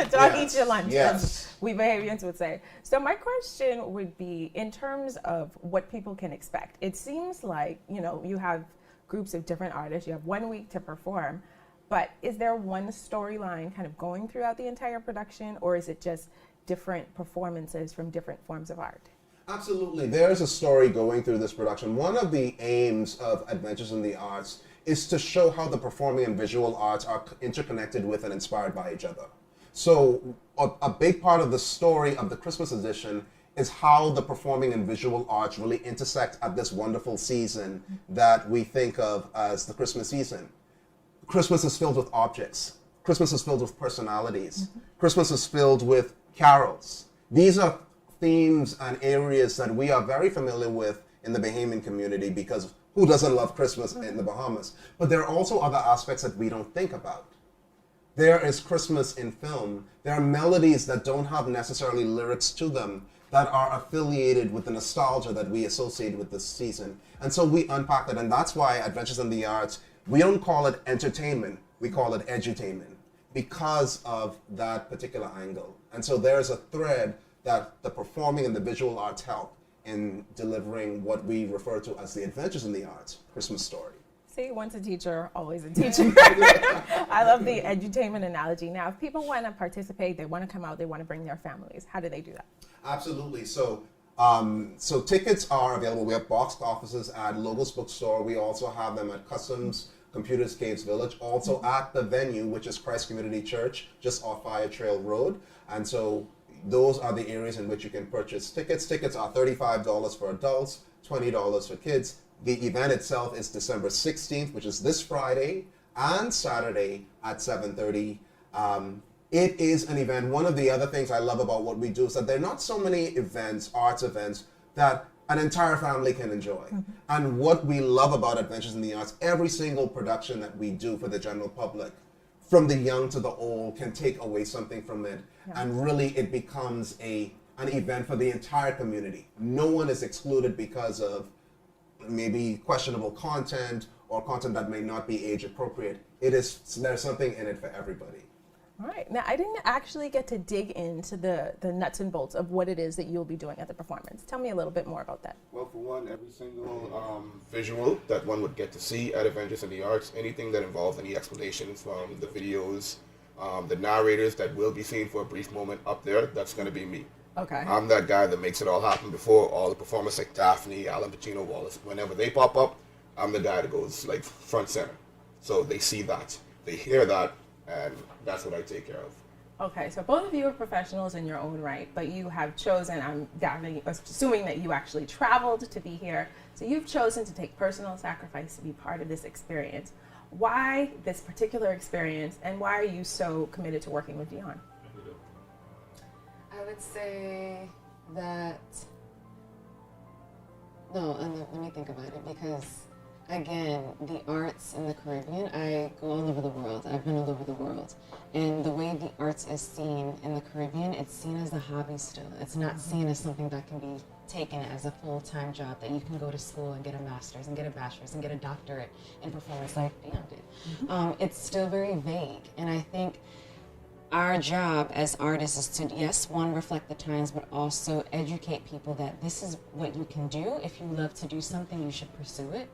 Don't eat your lunch,
Yes.
as we Bahamians would say. So my question would be, in terms of what people can expect, it seems like, you have groups of different artists, you have 1 week to perform, but is there one storyline kind of going throughout the entire production, or is it just different performances from different forms of art?
Absolutely. There's a story going through this production. One of the aims of Adventures in the Arts is to show how the performing and visual arts are interconnected with and inspired by each other. So a big part of the story of the Christmas edition is how the performing and visual arts really intersect at this wonderful season that we think of as the Christmas season. Christmas is filled with objects. Christmas is filled with personalities. Christmas is filled with carols. These are themes and areas that we are very familiar with in the Bahamian community, because who doesn't love Christmas in the Bahamas? But there are also other aspects that we don't think about. There is Christmas in film. There are melodies that don't have necessarily lyrics to them that are affiliated with the nostalgia that we associate with this season. And so we unpack that, and that's why Adventures in the Arts, we don't call it entertainment, we call it edutainment, because of that particular angle. And so there's a thread that the performing and the visual arts help in delivering what we refer to as the Adventures in the Arts Christmas story.
See, once a teacher, always a teacher. I love the edutainment analogy. Now, if people want to participate, they want to come out, they want to bring their families, how do they do that?
Absolutely. So tickets are available. We have boxed offices at Logos Bookstore. We also have them at Customs Computers Caves Village, also at the venue, which is Christ Community Church, just off Fire Trail Road. And so those are the areas in which you can purchase tickets. Tickets are $35 for adults, $20 for kids. The event itself is December 16th, which is this Friday and Saturday at 7:30. It is an event. One of the other things I love about what we do is that there are not so many events, arts events, that an entire family can enjoy. And what we love about Adventures in the Arts, every single production that we do for the general public, from the young to the old, can take away something from it. Yeah. And really it becomes an event for the entire community. No one is excluded because of maybe questionable content or content that may not be age appropriate. There's something in it for everybody.
All right. Now, I didn't actually get to dig into the nuts and bolts of what it is that you'll be doing at the performance. Tell me a little bit more about that.
Well, for one, every single visual that one would get to see at Adventures in the Arts, anything that involves any explanations from the videos, the narrators that will be seen for a brief moment up there, that's going to be me.
Okay.
I'm that guy that makes it all happen before all the performers like Daphne, Alan Pacino, Wallace. Whenever they pop up, I'm the guy that goes like front center. So they see that, they hear that, and that's what I take care of.
Okay, so both of you are professionals in your own right, but you have chosen, I'm assuming that you actually traveled to be here, so you've chosen to take personal sacrifice to be part of this experience. Why this particular experience, and why are you so committed to working with Dion?
I would say that No, let me think about it, because again, the arts in the Caribbean, I go all over the world. I've been all over the world. And the way the arts is seen in the Caribbean, it's seen as a hobby still. It's not seen as something that can be taken as a full-time job, that you can go to school and get a master's and get a bachelor's and get a doctorate in performance like Dion did. It's still very vague. And I think our job as artists is to, yes, one, reflect the times, but also educate people that this is what you can do. If you love to do something, you should pursue it.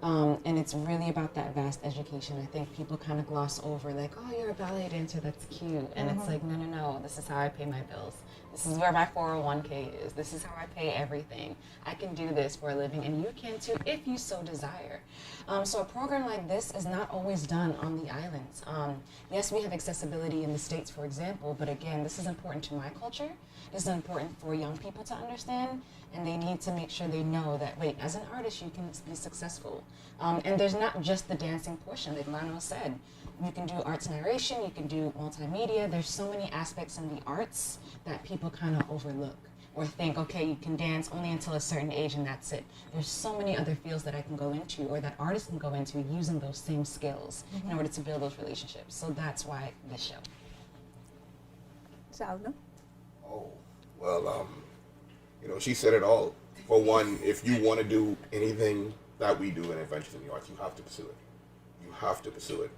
And it's really about that vast education. I think people kind of gloss over, like, oh, you're a ballet dancer, that's cute. And it's like, no, no, no, this is how I pay my bills. This is where my 401k is. This is how I pay everything. I can do this for a living, and you can too if you so desire. So a program like this is not always done on the islands. Yes, we have accessibility in the States, for example, but again, this is important to my culture. This is important for young people to understand, and they need to make sure they know that, wait, as an artist, you can be successful. And there's not just the dancing portion, like Lano said. You can do arts narration, you can do multimedia. There's so many aspects in the arts that people kind of overlook or think, okay, you can dance only until a certain age and that's it. There's so many other fields that I can go into, or that artists can go into, using those same skills in order to build those relationships. So that's why this show.
Shalano?
Oh, well, she said it all. For one, if you want to do anything that we do in Adventures in the Arts, you have to pursue it. You have to pursue it.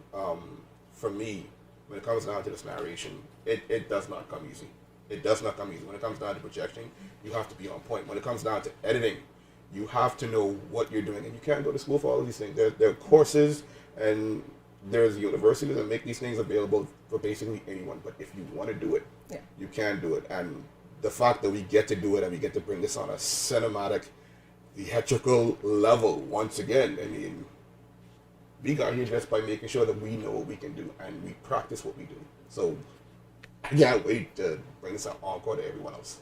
For me, when it comes down to this narration, it does not come easy. It does not come easy. When it comes down to projecting, you have to be on point. When it comes down to editing, you have to know what you're doing, and you can't go to school for all of these things. There are courses, and there's universities that make these things available for basically anyone. But if you want to do it, you can do it. And the fact that we get to do it and we get to bring this on a cinematic, theatrical level once again, I mean, we got here just by making sure that we know what we can do and we practice what we do. So I can't wait to bring this encore to everyone else.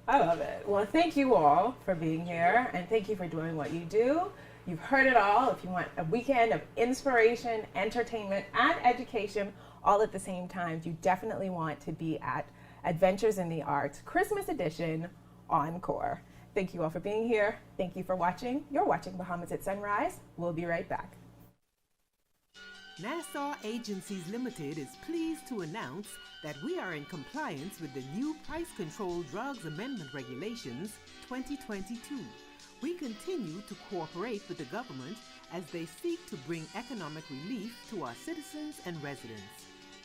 I love it. Well, thank you all for being here, and thank you for doing what you do. You've heard it all. If you want a weekend of inspiration, entertainment, and education all at the same time, you definitely want to be at Adventures in the Arts Christmas Edition Encore. Thank you all for being here. Thank you for watching. You're watching Bahamas at Sunrise. We'll be right back.
Nassau Agencies Limited is pleased to announce that we are in compliance with the new Price Control Drugs Amendment Regulations 2022. We continue to cooperate with the government as they seek to bring economic relief to our citizens and residents.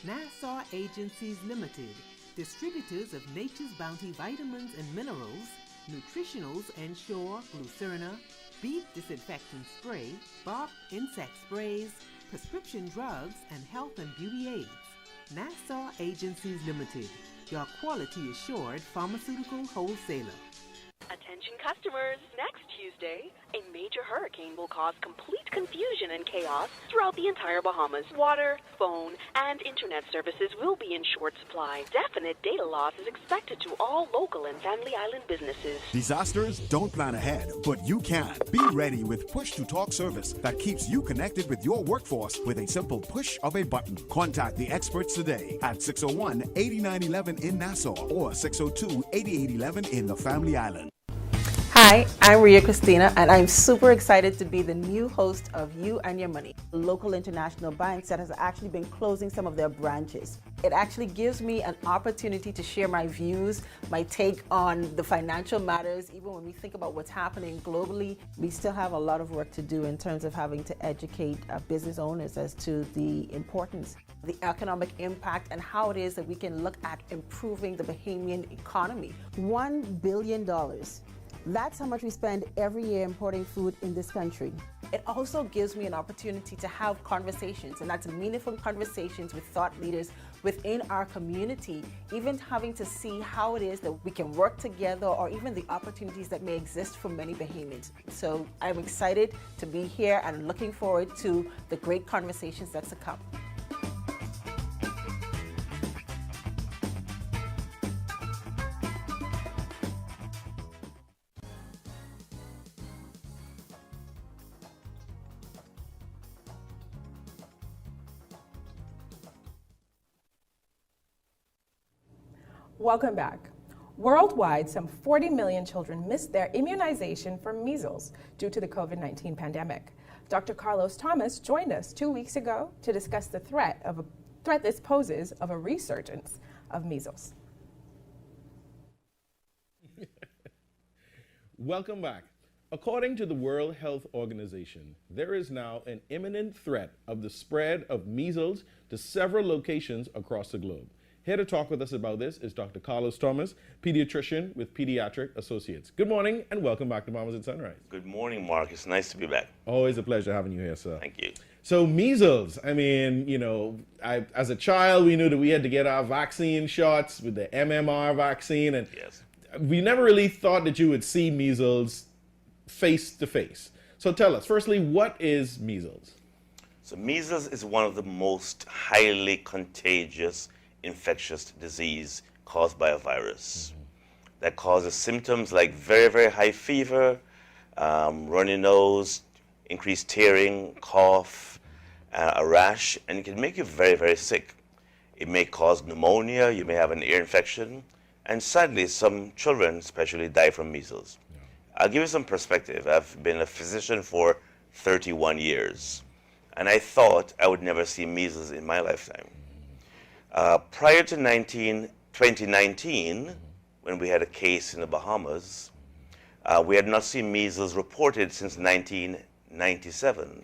Nassau Agencies Limited, distributors of Nature's Bounty vitamins and minerals, nutritionals Ensure, Glucerna, beef disinfectant spray, bark insect sprays, prescription drugs, and health and beauty aids. Nassau Agencies Limited, your quality assured pharmaceutical wholesaler.
Attention customers, next Tuesday, a major hurricane will cause complete confusion and chaos throughout the entire Bahamas. Water, phone, and internet services will be in short supply. Definite data loss is expected to all local and family island businesses.
Disasters don't plan ahead, but you can. Be ready with push-to-talk service that keeps you connected with your workforce with a simple push of a button. Contact the experts today at 601-8911 in Nassau or 602-8811 in the Family Island.
Hi, I'm Ria Christina, and I'm super excited to be the new host of You and Your Money, a local international bank that has actually been closing some of their branches. It actually gives me an opportunity to share my views, my take on the financial matters. Even when we think about what's happening globally, we still have a lot of work to do in terms of having to educate business owners as to the importance, the economic impact, and how it is that we can look at improving the Bahamian economy. $1 billion. That's how much we spend every year importing food in this country. It also gives me an opportunity to have conversations, and that's meaningful conversations with thought leaders within our community, even having to see how it is that we can work together, or even the opportunities that may exist for many Bahamians. So I'm excited to be here and looking forward to the great conversations that's to come.
Welcome back. Worldwide, some 40 million children missed their immunization for measles due to the COVID-19 pandemic. Dr. Carlos Thomas joined us 2 weeks ago to discuss the threat this poses of a resurgence of measles.
Welcome back. According to the World Health Organization, there is now an imminent threat of the spread of measles to several locations across the globe. Here to talk with us about this is Dr. Carlos Thomas, pediatrician with Pediatric Associates. Good morning and welcome back to Mamas at Sunrise.
Good morning, Mark. It's nice to be back.
Always a pleasure having you here, sir.
Thank you.
So measles, I mean, as a child, we knew that we had to get our vaccine shots with the MMR vaccine, and we never really thought that you would see measles face to face. So tell us, firstly, what is measles?
So measles is one of the most highly contagious infectious disease caused by a virus that causes symptoms like very, very high fever, runny nose, increased tearing, cough, a rash, and it can make you very, very sick. It may cause pneumonia, you may have an ear infection, and sadly some children especially die from measles. I'll give you some perspective. I've been a physician for 31 years, and I thought I would never see measles in my lifetime. Prior to 2019, when we had a case in the Bahamas, we had not seen measles reported since 1997.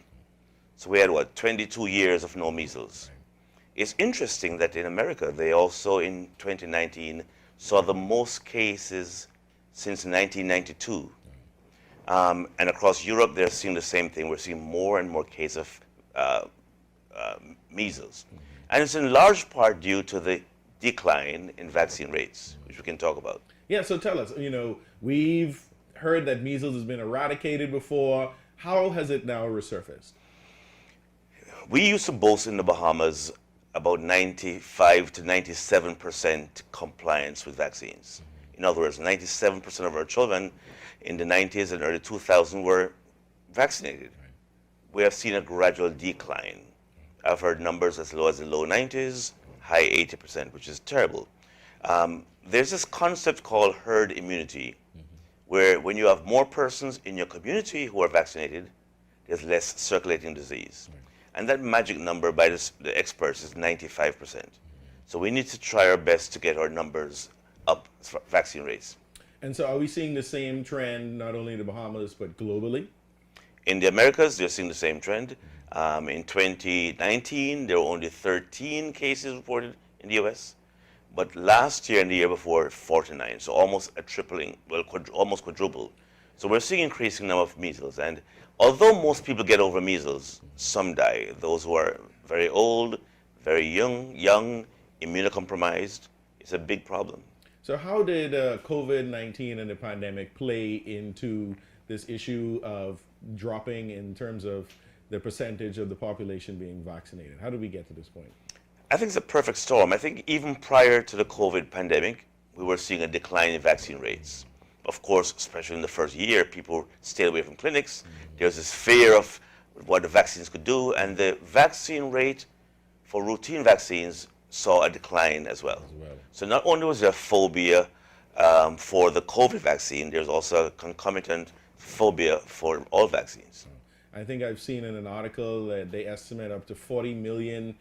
So we had, 22 years of no measles. It's interesting that in America, they also in 2019 saw the most cases since 1992. And across Europe, they're seeing the same thing. We're seeing more and more cases of measles. And it's in large part due to the decline in vaccine rates, which we can talk about.
Yeah, so tell us, we've heard that measles has been eradicated before. How has it now resurfaced?
We used to boast in the Bahamas about 95 to 97% compliance with vaccines. In other words, 97% of our children in the 90s and early 2000s were vaccinated. We have seen a gradual decline. I've heard numbers as low as the low 90s, high 80%, which is terrible. There's this concept called herd immunity, where when you have more persons in your community who are vaccinated, there's less circulating disease. And that magic number by the experts is 95%. So we need to try our best to get our numbers up, vaccine rates.
And so are we seeing the same trend not only in the Bahamas, but globally?
In the Americas, they're seeing the same trend. In 2019, there were only 13 cases reported in the US, but last year and the year before, 49, so almost a tripling, well, almost quadruple. So we're seeing increasing number of measles, and although most people get over measles, some die. Those who are very old, very young, immunocompromised, it's a big problem.
So how did COVID-19 and the pandemic play into this issue of dropping in terms of the percentage of the population being vaccinated? How did we get to this point?
I think it's a perfect storm. I think even prior to the COVID pandemic, we were seeing a decline in vaccine rates. Of course, especially in the first year, people stayed away from clinics. There was this fear of what the vaccines could do, and the vaccine rate for routine vaccines saw a decline as well. So not only was there phobia for the COVID vaccine, there's also a concomitant phobia for all vaccines.
I think I've seen in an article that they estimate up to 40 million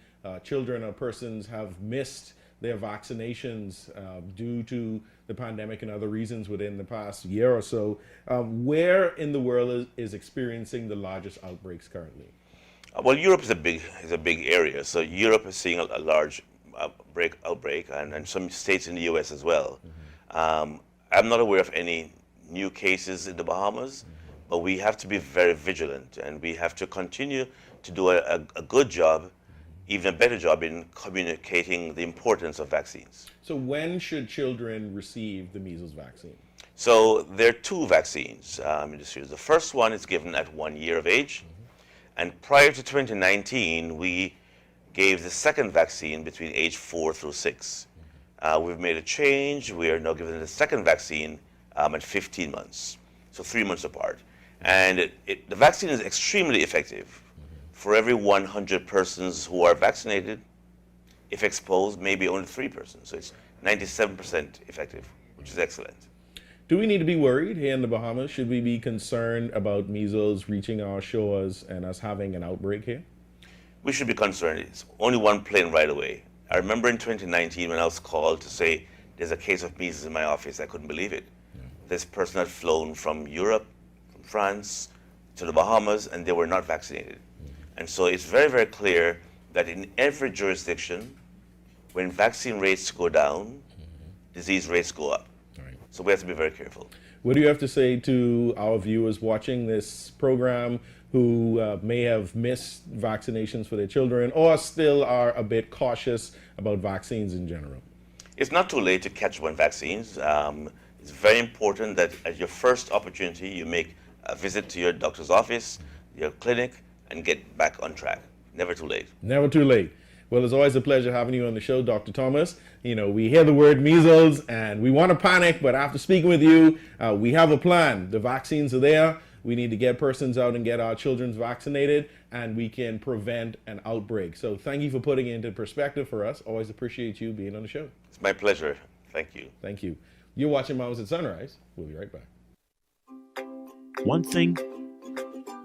children or persons have missed their vaccinations due to the pandemic and other reasons within the past year or so. Where in the world is experiencing the largest outbreaks currently?
Well, Europe is a big area. So Europe is seeing a large outbreak, and some states in the U.S. as well. I'm not aware of any new cases in the Bahamas, but we have to be very vigilant, and we have to continue to do a good job, even a better job in communicating the importance of vaccines.
So when should children receive the measles vaccine?
So there are two vaccines in this series. The first one is given at 1 year of age, and prior to 2019, we gave the second vaccine between age 4 through 6. We've made a change. We are now giving the second vaccine at 15 months, so 3 months apart. And the vaccine is extremely effective. For every 100 persons who are vaccinated, if exposed, maybe only 3 persons. So it's 97% effective. which is excellent.
Do we need to be worried here in the Bahamas? Should we be concerned about measles reaching our shores and us having an outbreak here?
We should be concerned. It's only one plane right away. I remember in 2019 when I was called to say there's a case of measles in my office. I couldn't believe it. Yeah. This person had flown from Europe, from France, to the Bahamas, and they were not vaccinated. And so it's very, very clear that in every jurisdiction, when vaccine rates go down, disease rates go up. So we have to be very careful.
What do you have to say to our viewers watching this program who may have missed vaccinations for their children or still are a bit cautious about vaccines in general?
It's not too late to catch up on vaccines. It's very important that at your first opportunity, you make a visit to your doctor's office, your clinic, and get back on track. Never too late.
Never too late. Well, it's always a pleasure having you on the show, Dr. Thomas. You know, we hear the word measles and we want to panic, but after speaking with you, we have a plan. The vaccines are there. We need to get persons out and get our children vaccinated, and we can prevent an outbreak. So thank you for putting it into perspective for us. Always appreciate you being on the show.
It's my pleasure. Thank you.
Thank you. You're watching Bahamas at Sunrise. We'll be right back.
One thing,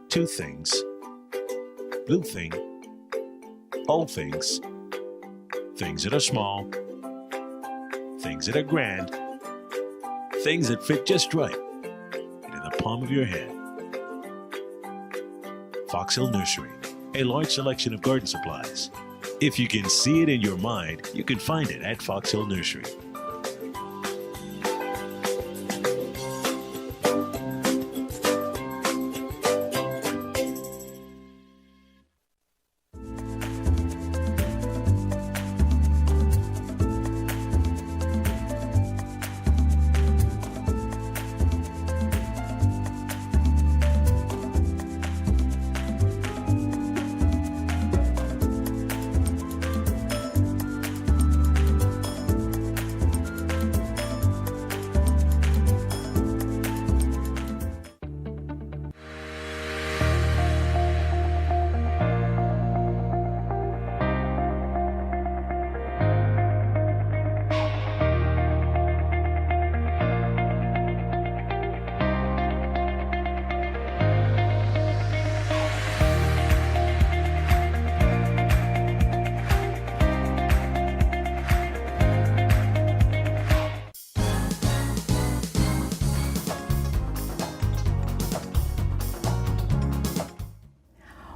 two things. Blue thing, whole things. Things that are small, things that are grand, things that fit just right, and in the palm of your hand. Fox Hill Nursery, a large selection of garden supplies. If you can see it in your mind, you can find it at Fox Hill Nursery.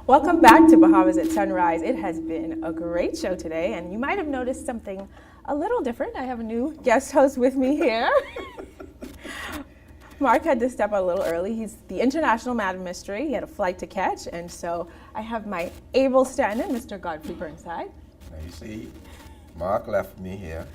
Welcome back to Bahamas at Sunrise. It has been a great show today, and you might have noticed something a little different. I have a new guest host with me here. Mark had to step out a little early. He's the international man of mystery. He had a flight to catch, and so I have my able stand-in, Mr. Godfrey Burnside.
Now you see, Mark left me here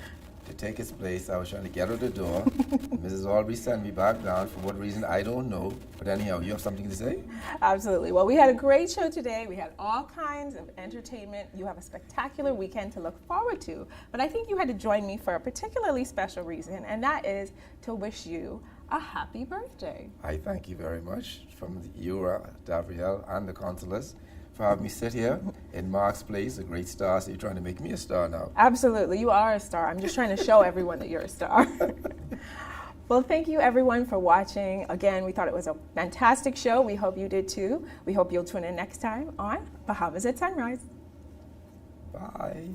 to take his place. I was trying to get out the door. Mrs. Albury sent me back down for what reason, I don't know. But anyhow, you have something to say?
Absolutely. Well, we had a great show today. We had all kinds of entertainment. You have a spectacular weekend to look forward to. But I think you had to join me for a particularly special reason, and that is to wish you a happy birthday.
I thank you very much from you, Gabrielle, and the consulars for having me sit here in Mark's place, a great star. So you're trying to make me a star now.
Absolutely. You are a star. I'm just trying to show everyone that you're a star. Well, thank you everyone for watching. Again, we thought it was a fantastic show. We hope you did too. We hope you'll tune in next time on Bahamas at Sunrise.
Bye.